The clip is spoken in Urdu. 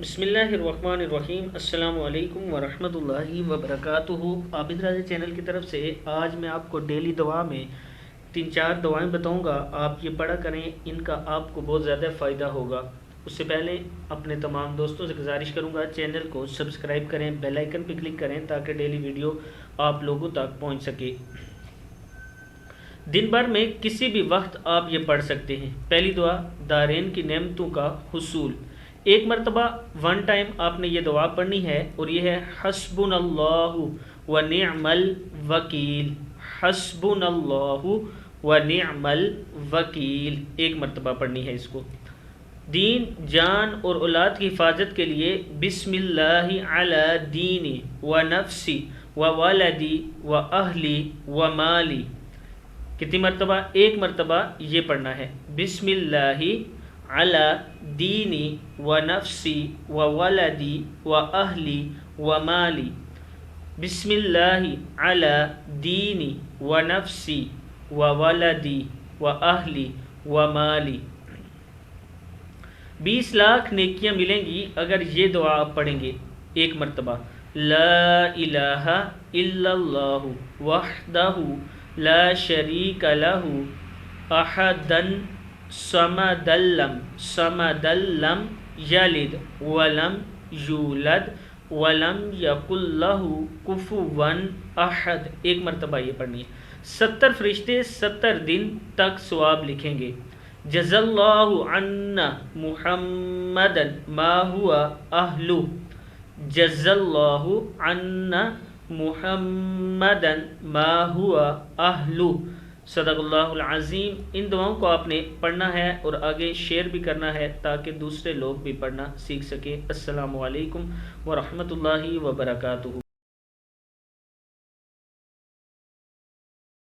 بسم اللہ الرحمن الرحیم۔ السلام علیکم ورحمۃ اللہ وبرکاتہ۔ عابد راضی چینل کی طرف سے آج میں آپ کو ڈیلی دعا میں 3-4 دعائیں بتاؤں گا، آپ یہ پڑھا کریں، ان کا آپ کو بہت زیادہ فائدہ ہوگا۔ اس سے پہلے اپنے تمام دوستوں سے گزارش کروں گا چینل کو سبسکرائب کریں، بیل آئیکن پہ کلک کریں تاکہ ڈیلی ویڈیو آپ لوگوں تک پہنچ سکے۔ دن بھر میں کسی بھی وقت آپ یہ پڑھ سکتے ہیں۔ پہلی دعا، دارین کی نعمتوں کا حصول۔ ایک مرتبہ ون ٹائم آپ نے یہ دعا پڑھنی ہے، اور یہ ہے حسبنا اللہ و نعم الوکیل۔ حسبنا اللہ و نعم الوکیل، ایک مرتبہ پڑھنی ہے اس کو۔ دین، جان اور اولاد کی حفاظت کے لیے بسم اللہ علی دینی و نفسی و ولدی و اہلی و مالی، کتنی مرتبہ؟ ایک مرتبہ یہ پڑھنا ہے، بسم اللہ علی دینی و نفسی و ولدی و اہلی و مالی۔ بسم اللہ علی دینی و نفسی و ولدی و اہلی و مالی۔ 20 لاکھ نیکیاں ملیں گی اگر یہ دعا آپ پڑھیں گے ایک مرتبہ۔ لا الہ الا اللہ وحدہ لا شریک لہ احد صمد لم یلد ولم یولد ولم یکن لہ کفوا احد، ایک مرتبہ یہ پڑھنی ہے۔ 70 فرشتے 70 دن تک ثواب لکھیں گے۔ جزا اللہ عنا محمدا ما هو اہلہ، جزا اللہ عنا محمدا ما هو اہلہ، صدق اللہ العظیم۔ ان دعاؤں کو آپ نے پڑھنا ہے اور آگے شیئر بھی کرنا ہے تاکہ دوسرے لوگ بھی پڑھنا سیکھ سکیں۔ السلام علیکم ورحمۃ اللہ وبرکاتہ۔